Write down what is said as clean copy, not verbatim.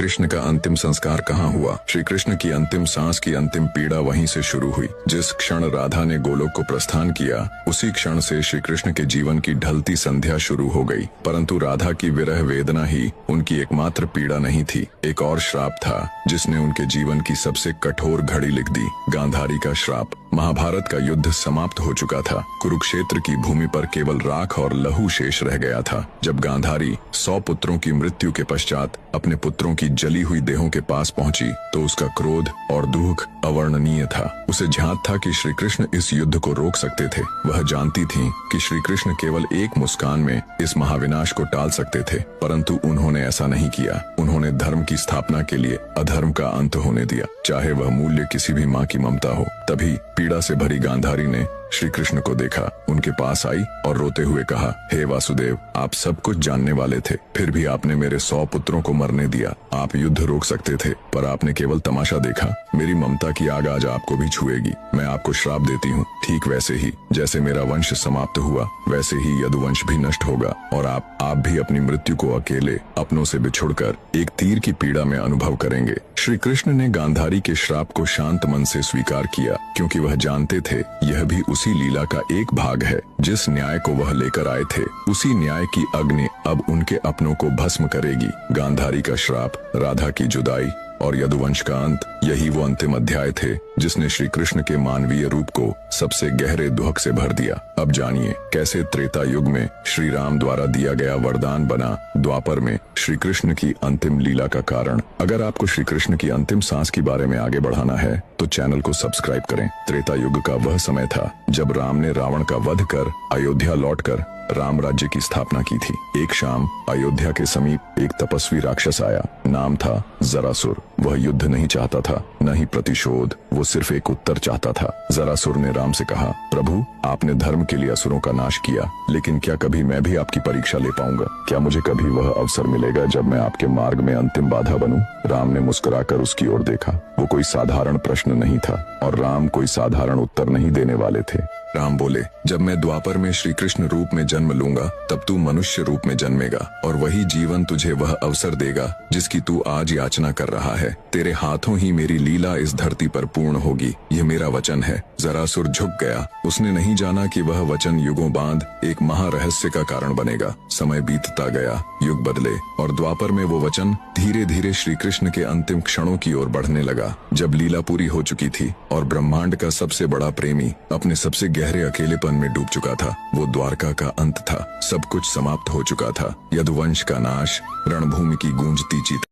कृष्ण का अंतिम संस्कार कहाँ हुआ? श्री कृष्ण की अंतिम सांस की अंतिम पीड़ा वहीं से शुरू हुई। जिस क्षण राधा ने गोलोक को प्रस्थान किया, उसी क्षण से श्री कृष्ण के जीवन की ढलती संध्या शुरू हो गई। परंतु राधा की विरह वेदना ही उनकी एकमात्र पीड़ा नहीं थी। एक और श्राप था जिसने उनके जीवन की सबसे कठोर घड़ी लिख दी, गांधारी का श्राप। महाभारत का युद्ध समाप्त हो चुका था। कुरुक्षेत्र की भूमि पर केवल राख और लहू शेष रह गया था। जब गांधारी 100 पुत्रों की मृत्यु के पश्चात अपने पुत्रों की जली हुई देहों के पास पहुंची तो उसका क्रोध और दुख अवर्णनीय था। उसे झांत था कि श्री कृष्ण इस युद्ध को रोक सकते थे। वह जानती थी कि श्री कृष्ण केवल एक मुस्कान में इस महाविनाश को टाल सकते थे, परंतु उन्होंने ऐसा नहीं किया। उन्होंने धर्म की स्थापना के लिए अधर्म का अंत होने दिया, चाहे वह मूल्य किसी भी माँ की ममता हो। तभी पीड़ा से भरी गांधारी ने श्री कृष्ण को देखा, उनके पास आई और रोते हुए कहा, हे वासुदेव, आप सब कुछ जानने वाले थे, फिर भी आपने मेरे 100 पुत्रों को मरने दिया। आप युद्ध रोक सकते थे, पर आपने केवल तमाशा देखा। मेरी ममता की आग आज आपको भी छुएगी। मैं आपको श्राप देती हूँ। ठीक वैसे ही जैसे मेरा वंश समाप्त हुआ, वैसे ही यदुवंश भी नष्ट होगा और आप भी अपनी मृत्यु को अकेले अपनों से बिछुड़कर एक तीर की पीड़ा में अनुभव करेंगे। श्री कृष्ण ने गांधारी के श्राप को शांत मन से स्वीकार किया, क्योंकि वह जानते थे यह भी उसी लीला का एक भाग है। जिस न्याय को वह लेकर आए थे, उसी न्याय की अग्नि अब उनके अपनों को भस्म करेगी। गांधारी का श्राप, राधा की जुदाई और यदुवंश का अंत, यही वो अंतिम अध्याय थे जिसने श्री कृष्ण के मानवीय रूप को सबसे गहरे दुख से भर दिया। अब जानिए कैसे त्रेता युग में श्री राम द्वारा दिया गया वरदान बना द्वापर में श्री कृष्ण की अंतिम लीला का कारण। अगर आपको श्री कृष्ण की अंतिम सांस के बारे में आगे बढ़ाना है तो चैनल को सब्सक्राइब करें। त्रेता युग का वह समय था जब राम ने रावण का वध कर अयोध्या लौटकर राम राज्य की स्थापना की थी। एक शाम अयोध्या के समीप एक तपस्वी राक्षस आया। नाम था जरासुर। वह युद्ध नहीं चाहता था, न ही प्रतिशोध, वो सिर्फ एक उत्तर चाहता था। जरासुर ने राम से कहा, प्रभु, आपने धर्म के लिए असुरों का नाश किया, लेकिन क्या कभी मैं भी आपकी परीक्षा ले पाऊंगा? क्या मुझे कभी वह अवसर मिलेगा जब मैं आपके मार्ग में अंतिम बाधा बनूं? राम ने मुस्कुराकर उसकी ओर देखा। वो कोई साधारण प्रश्न नहीं था और राम कोई साधारण उत्तर नहीं देने वाले थे। राम बोले, जब मैं द्वापर में श्री कृष्ण रूप में जन्म लूंगा, तब तू मनुष्य रूप में जन्मेगा और वही जीवन तुझे वह अवसर देगा जिसकी तू आज याचना कर रहा है। तेरे हाथों ही मेरी लीला इस धरती पर पूर्ण होगी, ये मेरा वचन है। जरासुर झुक गया। उसने नहीं जाना कि वह वचन युगों बाद एक महारहस्य का कारण बनेगा। समय बीतता गया, युग बदले और द्वापर में वो वचन धीरे धीरे श्री कृष्ण के अंतिम क्षणों की ओर बढ़ने लगा। जब लीला पूरी हो चुकी थी और ब्रह्मांड का सबसे बड़ा प्रेमी अपने सबसे गहरे अकेलेपन में डूब चुका था, वो द्वारका का अंत था। सब कुछ समाप्त हो चुका था। यदुवंश का नाश, रणभूमि की गूंजती चीता